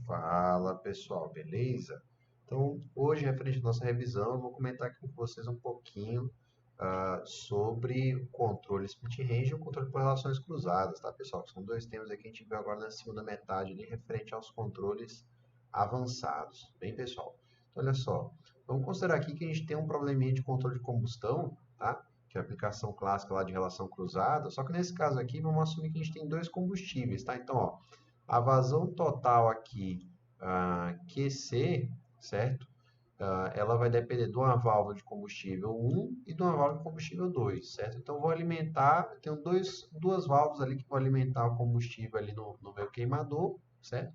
Fala pessoal, beleza? Então, hoje, referente à nossa revisão, eu vou comentar aqui com vocês um pouquinho sobre o controle split range e o controle por relações cruzadas, tá pessoal? São dois temas aqui que a gente viu agora na segunda metade, ali, referente aos controles avançados. Bem, pessoal? Então, olha só, vamos considerar aqui que a gente tem um probleminha de controle de combustão, tá? Que é a aplicação clássica lá de relação cruzada, só que nesse caso aqui, vamos assumir que a gente tem dois combustíveis, tá? Então, ó, a vazão total aqui, QC, certo? Ela vai depender de uma válvula de combustível 1 e de uma válvula de combustível 2, certo? Então, eu vou alimentar, eu tenho duas válvulas ali que vão alimentar o combustível ali no meu queimador, certo?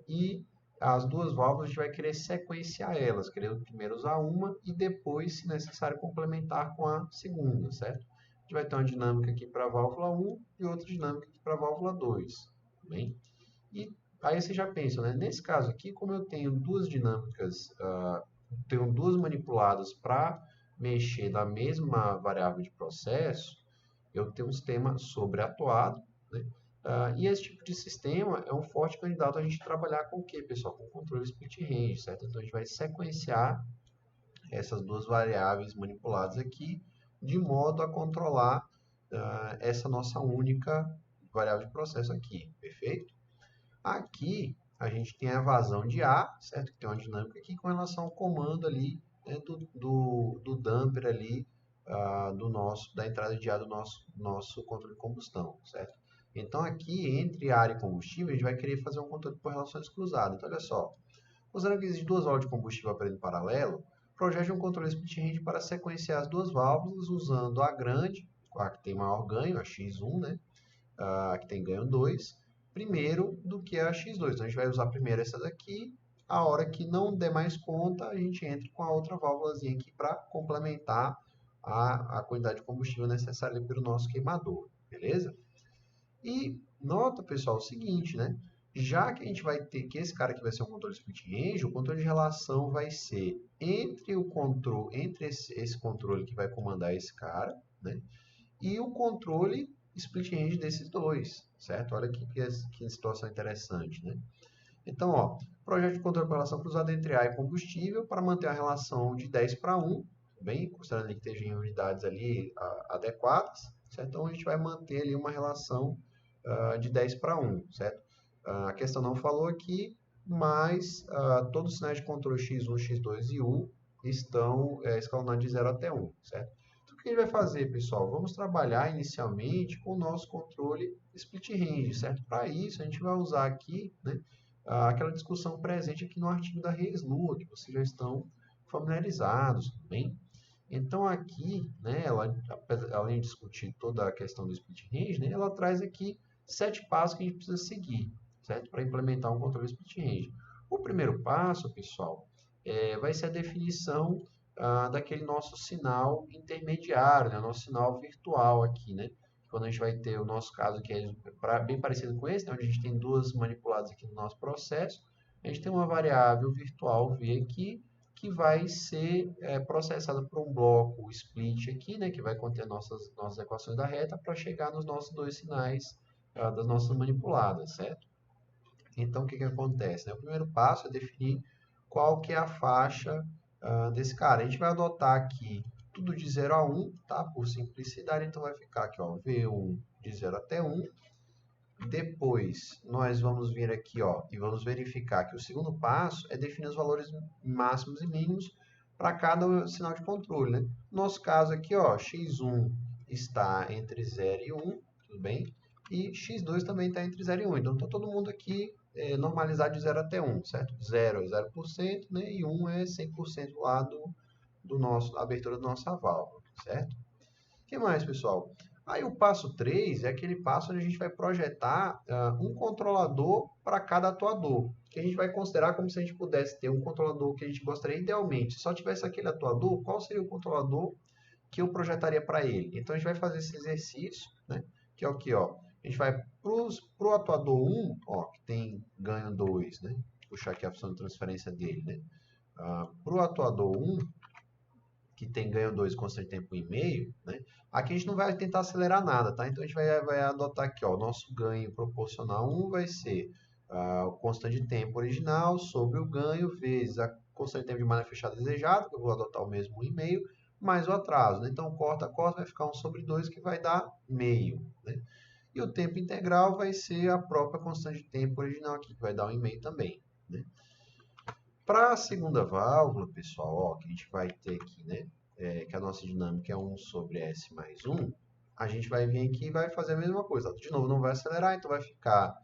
E as duas válvulas a gente vai querer sequenciar elas, querendo primeiro usar uma e depois, se necessário, complementar com a segunda, certo? A gente vai ter uma dinâmica aqui para a válvula 1 e outra dinâmica aqui para a válvula 2, tá bem? E aí você já pensa, né? Nesse caso aqui, como eu tenho duas dinâmicas, tenho duas manipuladas para mexer na mesma variável de processo, eu tenho um sistema sobreatuado, né? E esse tipo de sistema é um forte candidato a gente trabalhar com o quê, pessoal? Com controle split range, certo? Então a gente vai sequenciar essas duas variáveis manipuladas aqui, de modo a controlar essa nossa única variável de processo aqui, perfeito? Aqui a gente tem a vazão de A, certo? Que tem uma dinâmica aqui com relação ao comando ali, né, do damper ali, da entrada de ar do nosso controle de combustão, certo? Então aqui, entre ar e combustível, a gente vai querer fazer um controle por relações cruzadas. Então olha só, considerando que existem duas válvulas de combustível operando em paralelo, projete um controle split range para sequenciar as duas válvulas usando a grande, a que tem maior ganho, a X1, né? Que tem ganho 2, primeiro do que a X2. Então, a gente vai usar primeiro essa daqui, a hora que não der mais conta, a gente entra com a outra válvulazinha aqui para complementar a quantidade de combustível necessária para o nosso queimador, beleza? E nota, pessoal, o seguinte, né? Já que a gente vai ter que esse cara aqui vai ser um controle split range, o controle de relação vai ser entre o controle, entre esse controle que vai comandar esse cara, né? E o controle split range desses dois, certo? Olha que situação interessante, né? Então, ó, projeto de controle por relação cruzada entre ar e combustível para manter a relação de 10 para 1, bem, considerando ali que estejam unidades ali adequadas, certo? Então, a gente vai manter ali uma relação de 10 para 1, certo? A questão não falou aqui, mas todos os sinais de controle X1, X2 e U estão escalonados de 0 até 1, certo? Então, o que a gente vai fazer, pessoal? Vamos trabalhar inicialmente com o nosso controle split range, certo? Para isso, a gente vai usar aqui, né, aquela discussão presente aqui no artigo da Reis-Lua, que vocês já estão familiarizados, bem? Então, aqui, né, ela, além de discutir toda a questão do split range, né, ela traz aqui 7 passos que a gente precisa seguir, certo? Para implementar um controle split range. O primeiro passo, pessoal, vai ser a definição daquele nosso sinal intermediário, né? Nosso sinal virtual aqui, né? Quando a gente vai ter o nosso caso que é bem parecido com esse, né? Onde a gente tem duas manipuladas aqui no nosso processo, a gente tem uma variável virtual V aqui, que vai ser processada por um bloco split aqui, né? Que vai conter nossas equações da reta para chegar nos nossos dois sinais das nossas manipuladas, certo? Então, o que acontece, né? O primeiro passo é definir qual que é a faixa desse cara. A gente vai adotar aqui tudo de 0 a 1, tá? Por simplicidade, então vai ficar aqui, ó, V1 de 0 até 1. Depois, nós vamos vir aqui, ó, e vamos verificar que o segundo passo é definir os valores máximos e mínimos para cada sinal de controle, né? No nosso caso aqui, ó, x1 está entre 0 e 1, tudo bem? E x2 também está entre 0 e 1. Então, está todo mundo aqui normalizado de 0 até 1, certo? 0 é 0%, né? E 1 é 100% lá do nosso, da abertura da nossa válvula, certo? O que mais, pessoal? Aí o passo 3 é aquele passo onde a gente vai projetar um controlador para cada atuador, que a gente vai considerar como se a gente pudesse ter um controlador que a gente gostaria idealmente. Se só tivesse aquele atuador, qual seria o controlador que eu projetaria para ele? Então a gente vai fazer esse exercício, né? Que é o que, ó, a gente vai para o atuador 1, ó, que tem ganho 2, né? Puxar aqui a função de transferência dele, né? Para o atuador 1, que tem ganho 2 constante tempo 1,5, né? Aqui a gente não vai tentar acelerar nada, tá? Então a gente vai adotar aqui, ó, o nosso ganho proporcional 1 vai ser o constante de tempo original sobre o ganho vezes a constante de tempo de malha fechada desejada, que eu vou adotar o mesmo 1,5, mais o atraso, né? Então, corta, vai ficar 1 sobre 2, que vai dar meio, né? E o tempo integral vai ser a própria constante de tempo original aqui, que vai dar 1,5 também, né? Para a segunda válvula, pessoal, ó, que a gente vai ter aqui, né? Que a nossa dinâmica é 1 sobre S mais 1, a gente vai vir aqui e vai fazer a mesma coisa. De novo, não vai acelerar, então vai ficar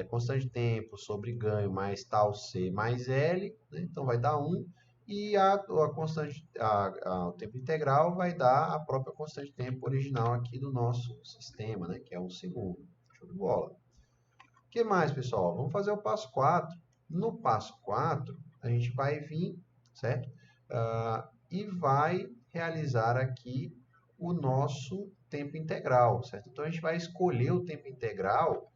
constante de tempo sobre ganho mais tal C mais L, né? Então vai dar 1, e o tempo integral vai dar a própria constante de tempo original aqui do nosso sistema, né? Que é 1 segundo. Show de bola. O que mais, pessoal? Vamos fazer o passo 4. No passo 4, a gente vai vir, certo? E vai realizar aqui o nosso tempo integral, certo? Então, a gente vai escolher o tempo integral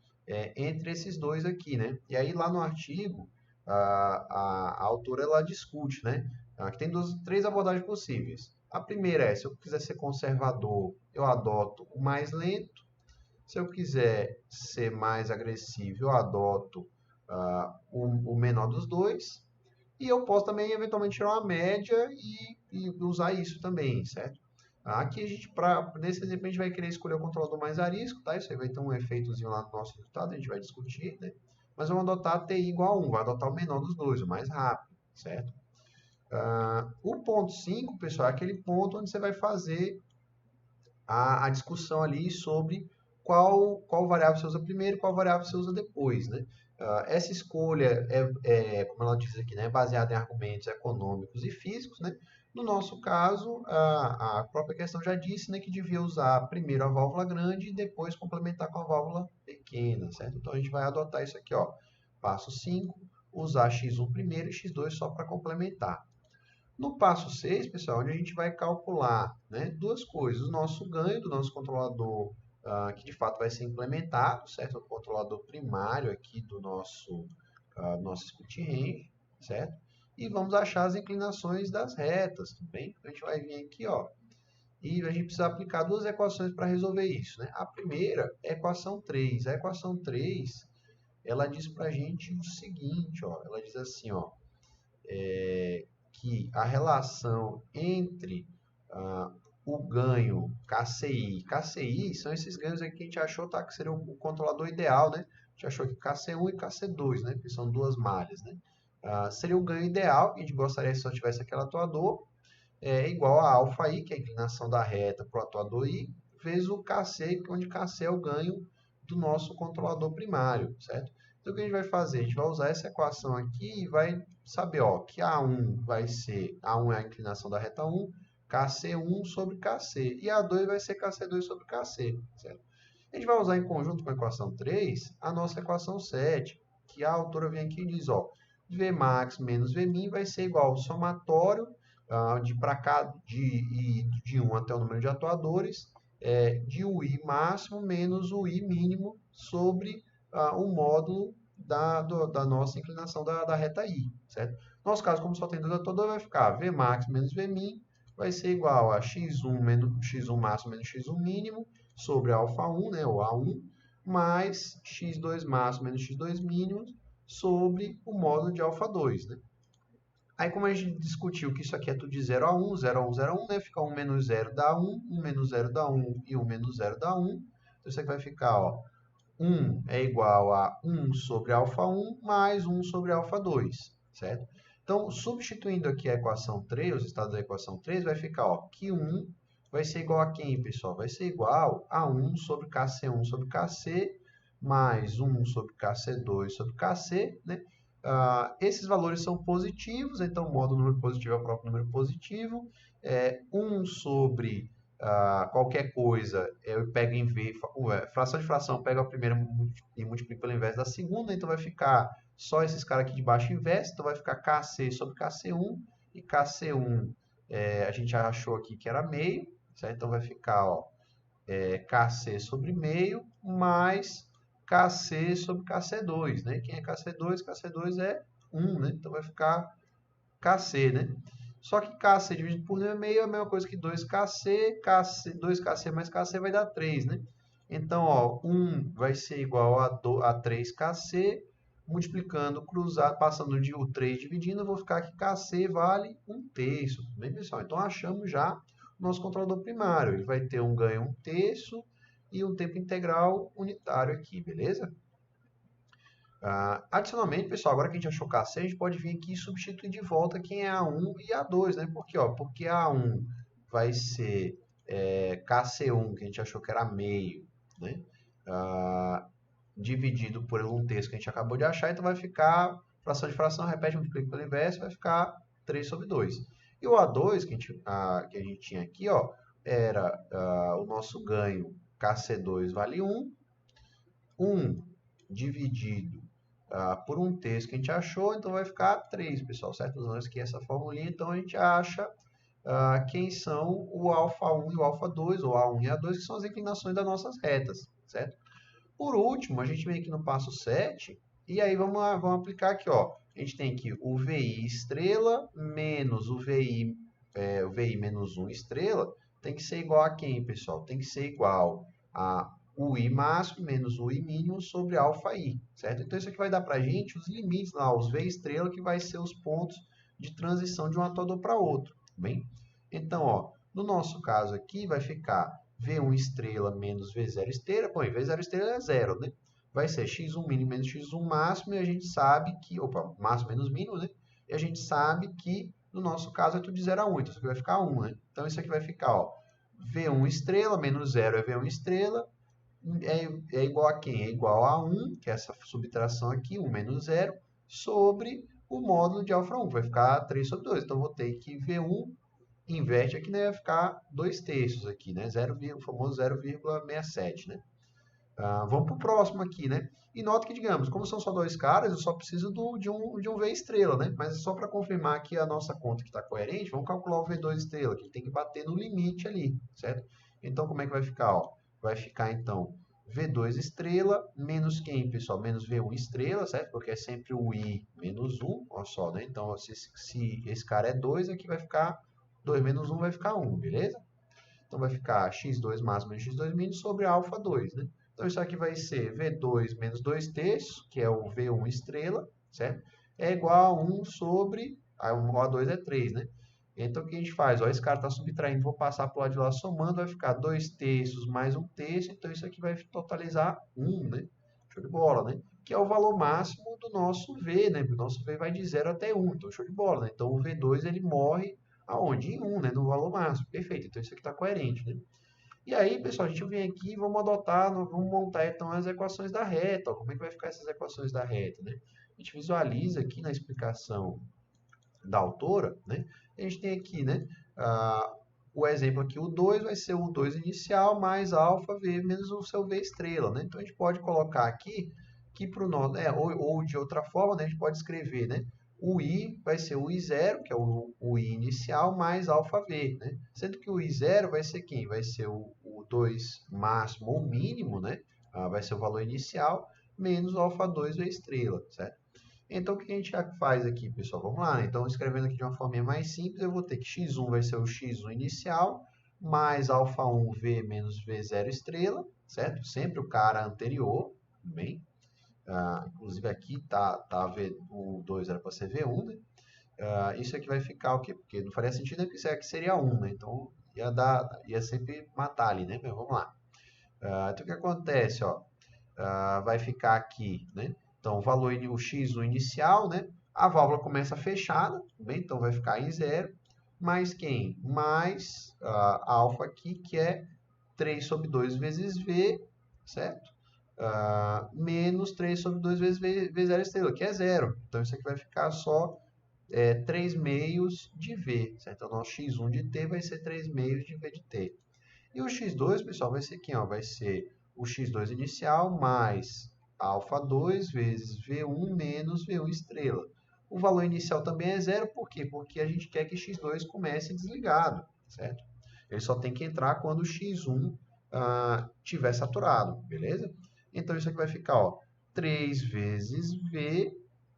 entre esses dois aqui, né? E aí, lá no artigo, a autora, ela discute, né? Que tem três abordagens possíveis. A primeira é, se eu quiser ser conservador, eu adoto o mais lento. Se eu quiser ser mais agressivo, eu adoto o menor dos dois. E eu posso também, eventualmente, tirar uma média e usar isso também, certo? Aqui, nesse exemplo, a gente vai querer escolher o controlador mais arisco, tá? Isso aí vai ter um efeitozinho lá no nosso resultado, a gente vai discutir, né? Mas vamos adotar TI igual a 1, vai adotar o menor dos dois, o mais rápido, certo? O ponto 5, pessoal, é aquele ponto onde você vai fazer a discussão ali sobre qual variável você usa primeiro e qual variável você usa depois, né? Essa escolha como ela diz aqui, né, baseada em argumentos econômicos e físicos, né? No nosso caso, a própria questão já disse, né, que devia usar primeiro a válvula grande e depois complementar com a válvula pequena, certo? Então a gente vai adotar isso aqui, ó. Passo 5, usar x1 primeiro e x2 só para complementar. No passo 6, pessoal, onde a gente vai calcular, né, duas coisas. O nosso ganho do nosso controlador, que de fato vai ser implementado, certo? O controlador primário aqui do nosso split range, certo? E vamos achar as inclinações das retas, tudo bem? A gente vai vir aqui, ó, e a gente precisa aplicar duas equações para resolver isso, né? A primeira é a equação 3. A equação 3, ela diz para a gente o seguinte, ó, ela diz assim, ó, que a relação entre o ganho KCI e KCI são esses ganhos aqui que a gente achou, tá, que seria o controlador ideal, né? A gente achou que KC1 e KC2, né? Que são duas malhas, né? Seria o ganho ideal, que a gente gostaria se só tivesse aquele atuador, igual a alfa I, que é a inclinação da reta para o atuador I, vezes o KC, onde KC é o ganho do nosso controlador primário, certo? Então, o que a gente vai fazer? A gente vai usar essa equação aqui e vai saber, ó, que A1 vai ser, A1 é a inclinação da reta 1, KC1 sobre KC, e A2 vai ser KC2 sobre KC, certo? A gente vai usar em conjunto com a equação 3, a nossa equação 7, que a autora vem aqui e diz, ó, Vmax menos Vmin vai ser igual ao somatório de para cá, de 1 até o número de atuadores, de UI máximo menos UI mínimo sobre o módulo da nossa inclinação da reta I, certo? No nosso caso, como só tem dois atuadores, vai ficar Vmax menos Vmin vai ser igual a x1 menos x1 máximo menos x1 mínimo sobre alfa 1, né, ou A1, mais x2 máximo menos x2 mínimo sobre o módulo de alfa 2, né? Aí, como a gente discutiu que isso aqui é tudo de 0 a 1, 0 a 1, 0 a 1, né? Fica 1 menos 0 dá 1, 1 menos 0 dá 1 e 1 menos 0 dá 1. Então, isso aqui vai ficar, ó, 1 é igual a 1 sobre alfa 1 mais 1 sobre alfa 2, certo? Então, substituindo aqui a equação 3, os estados da equação 3, vai ficar, ó, que 1 vai ser igual a quem, pessoal? Vai ser igual a 1 sobre KC1 sobre KC mais 1 sobre KC2 sobre KC, né? Esses valores são positivos, então o módulo número positivo é o próprio número positivo. 1 sobre qualquer coisa, eu pego em V, fração de fração, pego a primeira e multiplico pelo inverso da segunda, então vai ficar só esses caras aqui de baixo inverso, então vai ficar KC sobre KC1, e KC1 a gente já achou aqui que era meio, certo? Então vai ficar, ó, KC sobre meio, mais KC sobre KC2, né? Quem é KC2? KC2 é 1, né? Então vai ficar KC, né? Só que KC dividido por meio é a mesma coisa que 2KC, 2KC mais KC vai dar 3, né? Então, ó, 1 vai ser igual a 3KC multiplicando, cruzado, passando de U3 dividindo, eu vou ficar que KC vale 1/3. Bem, pessoal? Então, achamos já o nosso controlador primário. Ele vai ter um ganho 1/3 e um tempo integral unitário aqui, beleza? Adicionalmente, pessoal, agora que a gente achou KC, a gente pode vir aqui e substituir de volta quem é A1 e A2, né? Por quê? Porque A1 vai ser KC1, que a gente achou que era meio, né? Dividido por um terço que a gente acabou de achar, então vai ficar fração de fração, repete, multiplica pelo inverso, vai ficar 3/2. E o A2 que a gente tinha aqui, ó, era o nosso ganho KC2 vale 1, 1 dividido por um terço que a gente achou, então vai ficar 3, pessoal, certo? Usando aqui essa formulinha, então a gente acha quem são o α1 e o α2, ou A1 e A2, que são as inclinações das nossas retas, certo? Por último, a gente vem aqui no passo 7, e aí vamos aplicar aqui, ó. A gente tem aqui o VI estrela menos o VI menos 1 estrela, tem que ser igual a quem, pessoal? Tem que ser igual a o I máximo menos o I mínimo sobre alfa I, certo? Então, isso aqui vai dar para a gente os limites lá, os V estrela, que vai ser os pontos de transição de um atuador para outro, bem? Então, ó, no nosso caso aqui, vai ficar V1 estrela menos V0 estrela. Bom, V0 estrela é zero, né? Vai ser x1 mínimo menos x1 máximo, e a gente sabe que, opa, máximo menos mínimo, né? E a gente sabe que, no nosso caso, é tudo de 0 a 1, então isso aqui vai ficar 1, né? Então, isso aqui vai ficar, ó, V1 estrela menos 0 é V1 estrela, é igual a quem? É igual a 1, que é essa subtração aqui, 1 menos 0, sobre o módulo de alfa 1, que vai ficar 3/2. Então, vou ter que V1 inverte aqui, né, vai ficar 2/3 aqui, né, 0, o famoso 0,67, né. Vamos para o próximo aqui, né, e nota que, digamos, como são só dois caras, eu só preciso de um V estrela, né, mas só para confirmar que a nossa conta que está coerente, vamos calcular o V2 estrela, que tem que bater no limite ali, certo? Então, como é que vai ficar, ó? Vai ficar, então, V2 estrela menos quem, pessoal? Menos V1 estrela, certo? Porque é sempre o I menos 1, olha só, né? Então, se esse cara é 2, aqui vai ficar 2 menos 1 vai ficar 1, beleza? Então vai ficar x2 máximo menos x2 mínimo sobre alfa 2, né? Então isso aqui vai ser V2 menos 2/3, que é o V1 estrela, certo? É igual a 1 sobre, o A2 é 3, né? Então o que a gente faz? Ó, esse cara está subtraindo, vou passar para o lado de lá somando, vai ficar 2/3 mais 1/3, então isso aqui vai totalizar 1, né? Show de bola, né? Que é o valor máximo do nosso V, né? O nosso V vai de 0 até 1, então show de bola, né? Então o V2 ele morre aonde? Em 1, né? No valor máximo. Perfeito, então isso aqui está coerente, né? E aí, pessoal, a gente vem aqui e vamos vamos montar então as equações da reta. Ó. Como é que vai ficar essas equações da reta, né? A gente visualiza aqui na explicação da autora, né? A gente tem aqui, né? O exemplo aqui, o 2 vai ser o 2 inicial mais alfa V menos o seu V estrela, né? Então a gente pode colocar aqui que para o nosso, ou de outra forma, né, a gente pode escrever, né? O I vai ser o I0, que é o I inicial, mais alfa V, né? Sendo que o I0 vai ser quem? Vai ser o 2 máximo ou mínimo, né? Vai ser o valor inicial, menos o alfa 2 V estrela, certo? Então, o que a gente faz aqui, pessoal? Vamos lá, né? Então, escrevendo aqui de uma forma mais simples, eu vou ter que x1 vai ser o x1 inicial, mais alfa1 V menos V0 estrela, certo? Sempre o cara anterior, bem? Inclusive aqui o 2 era para ser V1, né? Isso aqui vai ficar o quê? Porque não faria sentido, porque isso aqui seria 1, né? Então, ia sempre matar ali, né? Mas vamos lá. Então, o que acontece, ó? Vai ficar aqui, né? Então, o valor, o x1 inicial, né? A válvula começa fechada, bem? Então, vai ficar em 0. Mais quem? Mais alfa aqui, que é 3/2 vezes V, certo? Menos 3/2 vezes V0 estrela, que é 0. Então, isso aqui vai ficar só 3 meios de V, certo? Então, nosso x1 de T vai ser 3 meios de V de T. E o x2, pessoal, vai ser quem? Ó? Vai ser o x2 inicial mais alfa 2 vezes V1 menos V1 estrela. O valor inicial também é zero, por quê? Porque a gente quer que x2 comece desligado, certo? Ele só tem que entrar quando o x1 estiver saturado, beleza? Então, isso aqui vai ficar, ó, 3 vezes V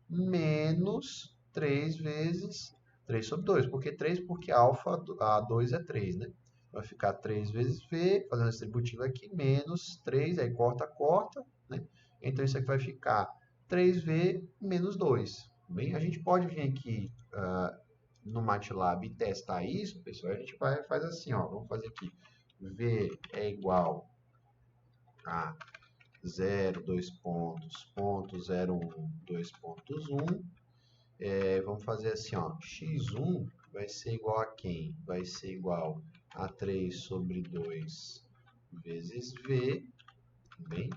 menos 3 vezes 3/2. Por que 3? Porque alfa A2 é 3, né? Vai ficar 3 vezes V, fazendo a distributiva aqui, menos 3, aí corta, corta, né? Então, isso aqui vai ficar 3V menos 2. Bem, a gente pode vir aqui no MATLAB e testar isso, pessoal. A gente faz assim, ó, vamos fazer aqui. V é igual a 0, 2 pontos, ponto 0, 1, 2 pontos, 1. Vamos fazer assim, ó, x1 vai ser igual a quem? Vai ser igual a 3 sobre 2 vezes V, bem?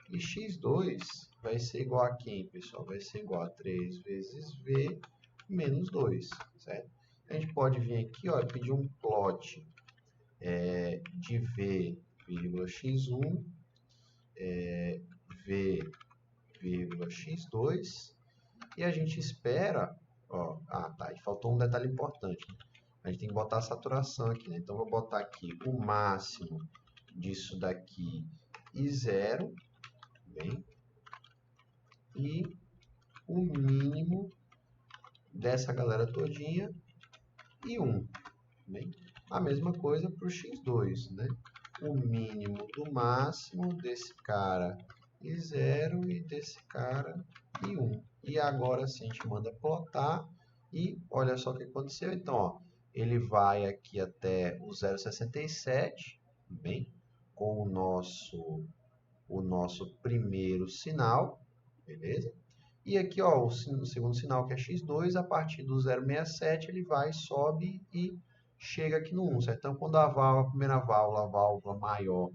E x2 vai ser igual a quem, pessoal? Vai ser igual a 3 vezes V menos 2, certo? A gente pode vir aqui, ó, e pedir um plot de V, x1, V, x2, e a gente espera, ó, tá, e faltou um detalhe importante, né? A gente tem que botar a saturação aqui, né? Então, vou botar aqui o máximo disso daqui e 0, bem? E o mínimo dessa galera todinha e 1, bem? A mesma coisa para o x2, né? O mínimo do máximo desse cara e 0 e desse cara e 1. E agora sim a gente manda plotar e olha só o que aconteceu. Então, ó, ele vai aqui até o 0,67, bem, com o nosso primeiro sinal, beleza? E aqui, ó, o segundo sinal que é x2, a partir do 0,67 ele vai, sobe e chega aqui no 1, certo? Então, quando a primeira válvula, a válvula maior,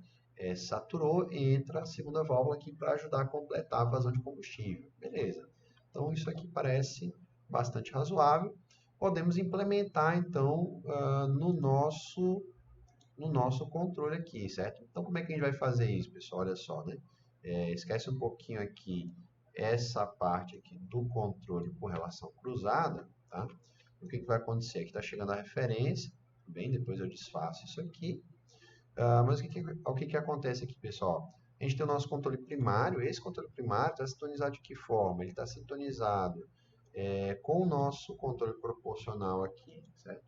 saturou, entra a segunda válvula aqui para ajudar a completar a vazão de combustível. Beleza. Então, isso aqui parece bastante razoável. Podemos implementar, então, no nosso controle aqui, certo? Então, como é que a gente vai fazer isso, pessoal? Olha só, né? Esquece um pouquinho aqui essa parte aqui do controle por relação cruzada, tá? O que vai acontecer? Aqui está chegando a referência, bem, depois eu desfaço isso aqui. Mas o que acontece aqui, pessoal? A gente tem o nosso controle primário, esse controle primário está sintonizado de que forma? Ele está sintonizado com o nosso controle proporcional aqui, certo?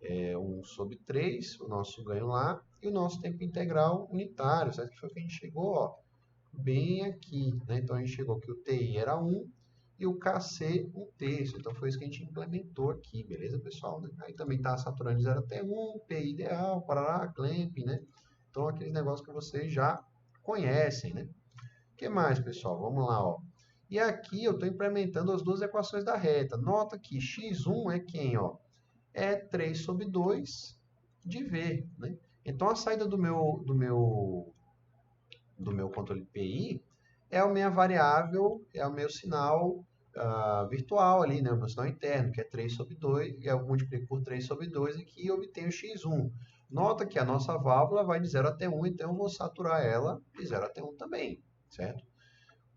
1 sobre 3, o nosso ganho lá, e o nosso tempo integral unitário, certo? Que foi o que a gente chegou, ó, bem aqui, né? Então, a gente chegou que o TI era 1 e o KC 1/3. Então, foi isso que a gente implementou aqui, beleza, pessoal? Aí também está saturando de 0 até 1, PI ideal, parará, clamping, né? Então, aqueles negócios que vocês já conhecem, né? O que mais, pessoal? Vamos lá, ó. E aqui eu estou implementando as duas equações da reta. Nota que x1 é quem, ó? É 3 sobre 2 de V, né? Então, a saída do meu controle PI é a minha variável, é o meu sinal virtual ali, né? O meu sinal interno, que é 3 sobre 2, e eu multiplico por 3 sobre 2 aqui e obtenho x1. Nota que a nossa válvula vai de 0 até 1, então eu vou saturar ela de 0 até 1 também, certo?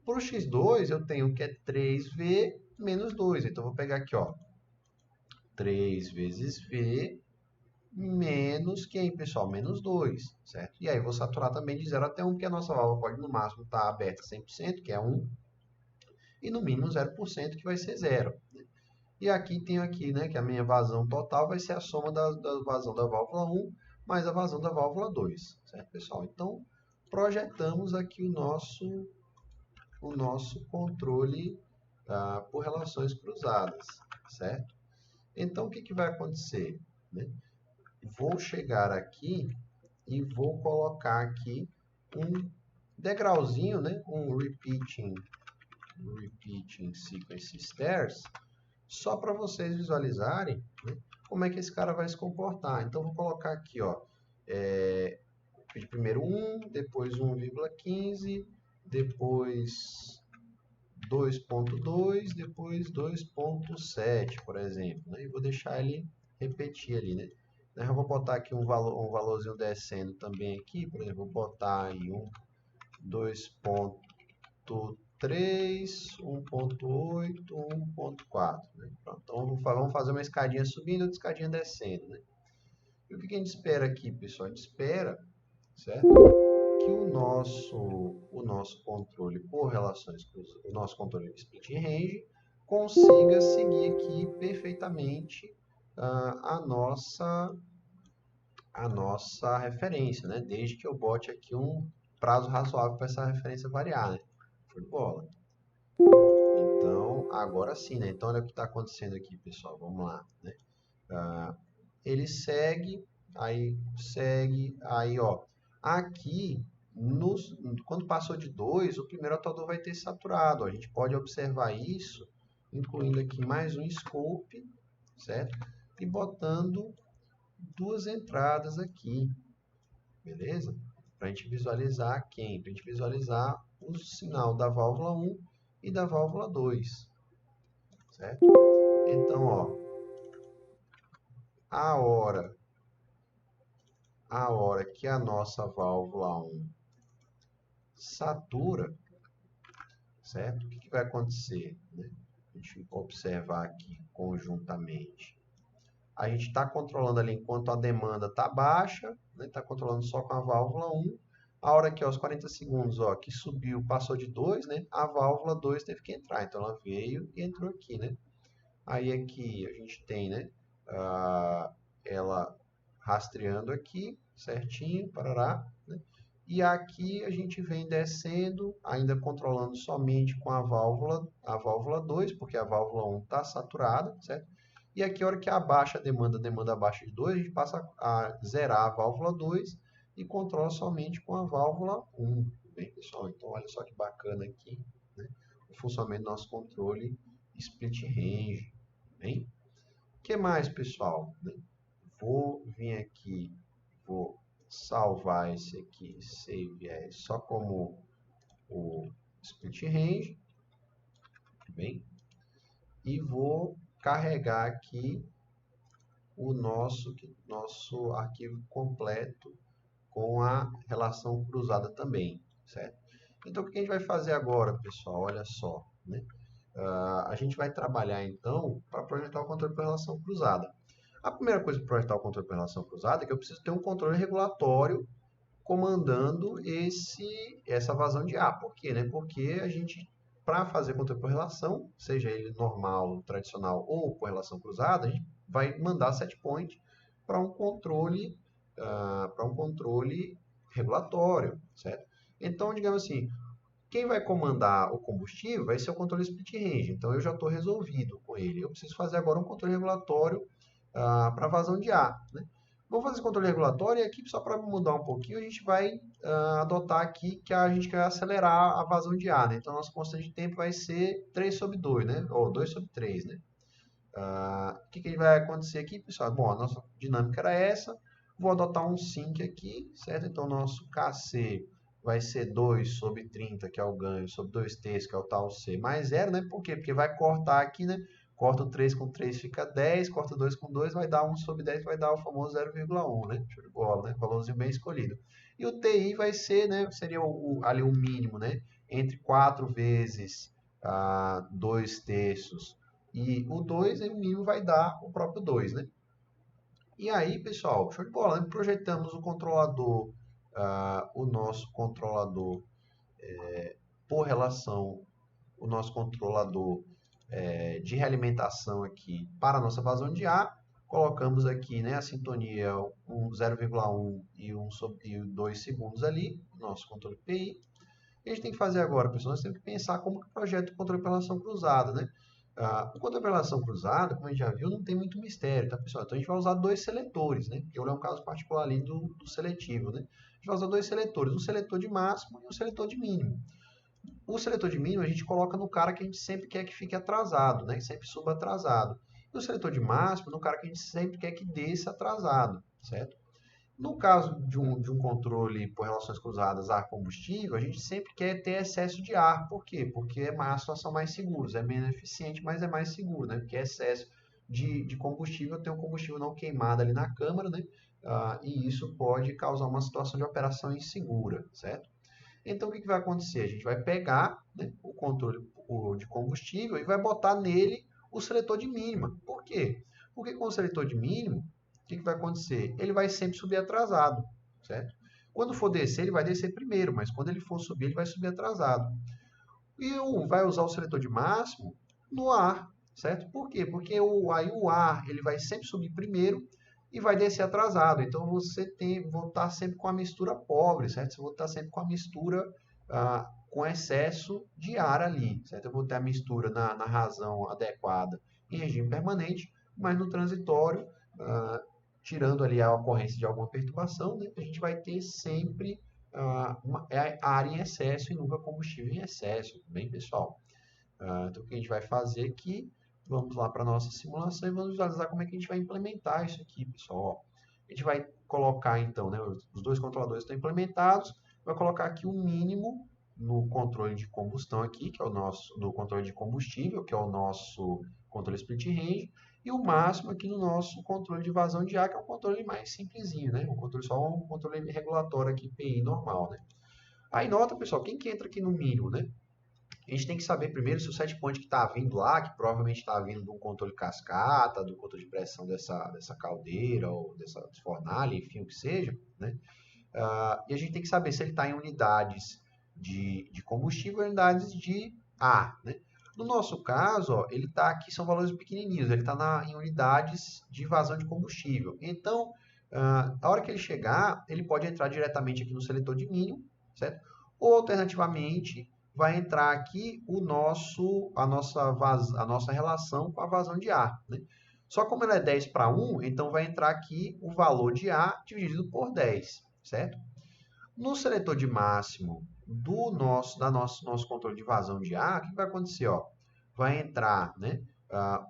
Para o x2, eu tenho que é 3V menos 2. Então, eu vou pegar aqui, ó, 3 vezes V menos quem, pessoal? Menos 2, certo? E aí, eu vou saturar também de 0 até 1, porque a nossa válvula pode, no máximo, estar aberta 100%, que é 1, e no mínimo 0%, que vai ser 0. Né? E aqui tem aqui, né, que a minha vazão total vai ser a soma da vazão da válvula 1 mais a vazão da válvula 2, certo, pessoal? Então, projetamos aqui o nosso controle por relações cruzadas, certo? Então, o que vai acontecer? Né? Vou chegar aqui e vou colocar aqui um degrauzinho, né? Um repeating sequence stairs, só para vocês visualizarem, né, como é que esse cara vai se comportar. Então, vou colocar aqui, ó, de primeiro 1, depois 1,15, depois 2,2, depois 2,7, por exemplo. Né? E vou deixar ele repetir ali, né? Eu vou botar aqui um valorzinho descendo também aqui, por exemplo, vou botar aí um 2,3, 1,8, 1,4. Né? Então, vamos fazer uma escadinha subindo e outra escadinha descendo. Né? E o que a gente espera aqui, pessoal? A gente espera, certo? Que o nosso controle por relações, o nosso controle de split range, consiga seguir aqui perfeitamente a nossa referência, né? Desde que eu bote aqui um prazo razoável para essa referência variar, né? Show de bola. Então, agora sim, né? Então, olha o que está acontecendo aqui, pessoal. Vamos lá, né? Ele segue, aí, ó. Aqui, quando passou de 2, o primeiro atuador vai ter saturado. A gente pode observar isso, incluindo aqui mais um scope, certo? E botando duas entradas aqui, beleza? Para a gente visualizar quem? Para a gente visualizar o sinal da válvula 1 e da válvula 2, certo? Então, ó, a hora, a hora que a nossa válvula 1 satura, certo? O que vai acontecer, né? A gente observar aqui conjuntamente. A gente está controlando ali enquanto a demanda está baixa, né? Está controlando só com a válvula 1. A hora que aos 40 segundos, ó, que subiu, passou de 2, né? A válvula 2 teve que entrar, então ela veio e entrou aqui, né? Aí aqui a gente tem, né? Ela rastreando aqui, certinho, parará, né? E aqui a gente vem descendo, ainda controlando somente com a válvula 2, porque a válvula 1 está saturada, certo? E aqui, a hora que abaixa a demanda abaixo de 2, a gente passa a zerar a válvula 2 e controla somente com a válvula 1. Bem, pessoal, então olha só que bacana aqui, né? O funcionamento do nosso controle split range. Bem? O que mais, pessoal? Vou vir aqui, vou salvar esse aqui, save as, só como o split range, bem? E vou carregar aqui o nosso arquivo completo com a relação cruzada também, certo? Então, o que a gente vai fazer agora, pessoal? Olha só, né? A gente vai trabalhar, então, para projetar o controle por relação cruzada. A primeira coisa para projetar o controle por relação cruzada é que eu preciso ter um controle regulatório comandando essa vazão de ar. Por quê? Né? Porque a gente, para fazer controle por relação, seja ele normal, tradicional ou por relação cruzada, a gente vai mandar set point para um controle regulatório, certo? Então, digamos assim, quem vai comandar o combustível vai ser o controle split range. Então, eu já estou resolvido com ele. Eu preciso fazer agora um controle regulatório para vazão de ar, né? Vamos fazer esse controle regulatório e aqui, só para mudar um pouquinho, a gente vai adotar aqui que a gente quer acelerar a vazão de ar, né? Então, a nossa constante de tempo vai ser 3/2, né? Ou 2/3, né? O que vai acontecer aqui, pessoal? Bom, a nossa dinâmica era essa. Vou adotar um sync aqui, certo? Então, nosso KC vai ser 2/30, que é o ganho, sobre 2/3, que é o tal C, mais 0, né? Por quê? Porque vai cortar aqui, né? Corta o 3 com 3 fica 10, corta 2 com 2 vai dar 1/10, vai dar o famoso 0,1, né? Show de bola, né? Valorzinho bem escolhido. E o TI vai ser, né? Seria ali o mínimo, né? Entre 4 vezes 2/3 e o 2, o mínimo vai dar o próprio 2, né? E aí, pessoal, show de bola, né? Projetamos o controlador, o nosso controlador por relação, o nosso controlador de realimentação aqui para a nossa vazão de ar. Colocamos aqui, né, a sintonia 0,1 e 2 segundos ali, nosso controle PI. O que a gente tem que fazer agora, pessoal? Nós temos que pensar como que projeta o controle por relação cruzada, né? O controle por relação cruzada, como a gente já viu, não tem muito mistério, tá, pessoal? Então, a gente vai usar dois seletores, né? Eu vou um caso particular ali do seletivo, né? A gente vai usar dois seletores, um seletor de máximo e um seletor de mínimo. O seletor de mínimo a gente coloca no cara que a gente sempre quer que fique atrasado, né? Que sempre suba atrasado. E o seletor de máximo no cara que a gente sempre quer que desça atrasado, certo? No caso de um controle por relações cruzadas ar-combustível, a gente sempre quer ter excesso de ar. Por quê? Porque é uma situação mais segura. É menos eficiente, mas é mais seguro, né? Porque excesso de combustível tem um combustível não queimado ali na câmara, né? E isso pode causar uma situação de operação insegura, certo? Então, o que vai acontecer? A gente vai pegar, né, o controle de combustível e vai botar nele o seletor de mínima. Por quê? Porque com o seletor de mínimo, o que vai acontecer? Ele vai sempre subir atrasado, certo? Quando for descer, ele vai descer primeiro, mas quando ele for subir, ele vai subir atrasado. E vai usar o seletor de máximo no ar, certo? Por quê? Porque aí o ar ele vai sempre subir primeiro e vai descer atrasado. Então vou estar sempre com a mistura pobre, certo? Você vai estar sempre com a mistura com excesso de ar ali, certo? Eu vou ter a mistura na razão adequada em regime permanente, mas no transitório, tirando ali a ocorrência de alguma perturbação, né, a gente vai ter sempre ar em excesso e nunca combustível em excesso, bem pessoal? Então, o que a gente vai fazer aqui, vamos lá para a nossa simulação e vamos visualizar como é que a gente vai implementar isso aqui, pessoal. A gente vai colocar, então, né, os dois controladores estão implementados, vai colocar aqui o mínimo no controle de combustão aqui, que é o nosso, no controle de combustível, que é o nosso controle split range, e o máximo aqui no nosso controle de vazão de ar, que é um controle mais simplesinho, né? Só um controle regulatório aqui, PI normal, né? Aí nota, pessoal, quem que entra aqui no mínimo, né? A gente tem que saber primeiro se o set point que está vindo lá, que provavelmente está vindo de um controle cascata, do controle de pressão dessa caldeira ou dessa fornalha, enfim, o que seja, né? E a gente tem que saber se ele está em unidades de combustível ou unidades de ar, né? No nosso caso, ó, ele está aqui, são valores pequenininhos, ele está em unidades de vazão de combustível. Então, a hora que ele chegar, ele pode entrar diretamente aqui no seletor de mínimo, certo? Ou, alternativamente, vai entrar aqui a nossa relação com a vazão de ar, né? Só como ela é 10 para 1, então vai entrar aqui o valor de ar dividido por 10, certo? No seletor de máximo do nosso controle de vazão de ar, o que vai acontecer? Ó? Vai entrar, né?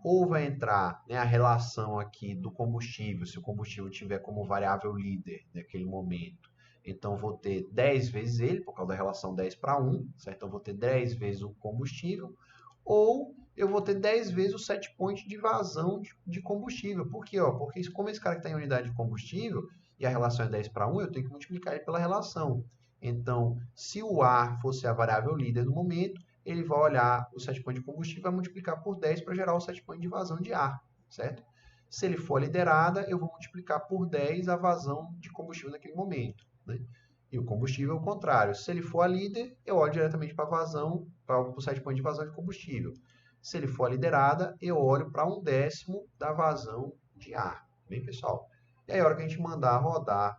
Ou vai entrar, né, a relação aqui do combustível, se o combustível tiver como variável líder naquele momento. Então, vou ter 10 vezes ele, por causa da relação 10 para 1, certo? Então, vou ter 10 vezes o combustível, ou eu vou ter 10 vezes o set point de vazão de combustível. Por quê? Porque como esse cara está em unidade de combustível, e a relação é 10 para 1, eu tenho que multiplicar ele pela relação. Então, se o ar fosse a variável líder no momento, ele vai olhar o set point de combustível e vai multiplicar por 10 para gerar o set point de vazão de ar, certo? Se ele for liderada, eu vou multiplicar por 10 a vazão de combustível naquele momento, né? E o combustível é o contrário. Se ele for a líder, eu olho diretamente para a vazão, para o set point de vazão de combustível. Se ele for a liderada, eu olho para 1/10 da vazão de ar. Bem, pessoal? E aí, a hora que a gente mandar rodar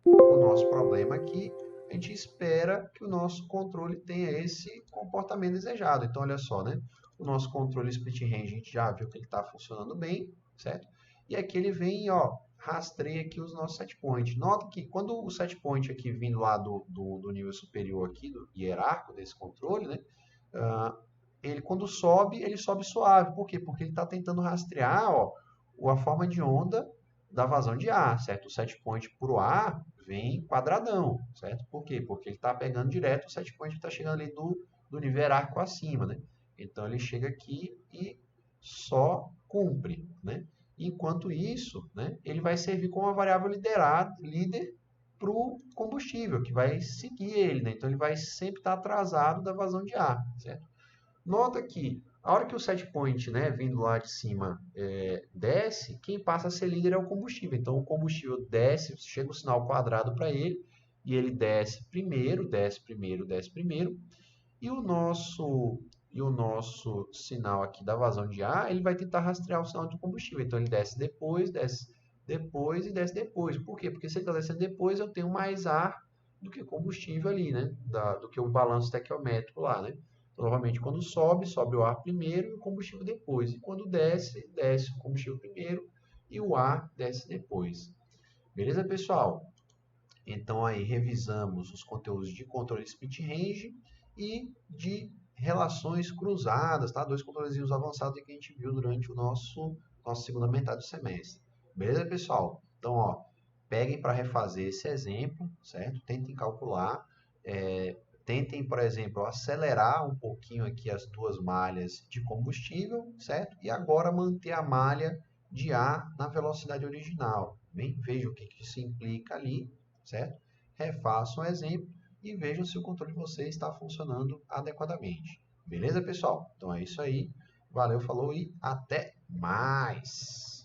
o nosso problema aqui, a gente espera que o nosso controle tenha esse comportamento desejado. Então, olha só, né? O nosso controle split range, a gente já viu que ele está funcionando bem, certo? E aqui ele vem, ó, rastreia aqui os nossos set points. Nota que quando o set point aqui vindo lá do nível superior aqui, do hierárquico desse controle, né? Ele quando sobe, ele sobe suave. Por quê? Porque ele está tentando rastrear, ó, a forma de onda da vazão de ar, certo? O set point para o ar vem quadradão, certo? Por quê? Porque ele está pegando direto o set point que está chegando ali do nível hierárquico acima, né? Então, ele chega aqui e só cumpre, né? Enquanto isso, né, ele vai servir como uma variável líder para o combustível, que vai seguir ele, né? Então, ele vai sempre estar atrasado da vazão de ar, certo? Nota que a hora que o set point, né, vindo lá de cima, desce, quem passa a ser líder é o combustível. Então, o combustível desce, chega o sinal quadrado para ele, e ele desce primeiro, desce primeiro, desce primeiro. E o nosso sinal aqui da vazão de ar, ele vai tentar rastrear o sinal do combustível. Então, ele desce depois e desce depois. Por quê? Porque se ele está descendo depois, eu tenho mais ar do que combustível ali, né? Do que o balanço estequiométrico lá, né? Então, novamente, quando sobe, sobe o ar primeiro e o combustível depois. E quando desce, desce o combustível primeiro e o ar desce depois. Beleza, pessoal? Então, aí revisamos os conteúdos de controle split range e de relações cruzadas, tá? Dois controlezinhos avançados que a gente viu durante nossa segunda metade do semestre. Beleza, pessoal? Então, ó, peguem para refazer esse exemplo, certo? Tentem calcular. Tentem, por exemplo, acelerar um pouquinho aqui as duas malhas de combustível, certo? E agora manter a malha de ar na velocidade original. Bem, vejam o que isso implica ali, certo? Refaçam o exemplo e vejam se o controle de vocês está funcionando adequadamente. Beleza, pessoal? Então é isso aí. Valeu, falou e até mais!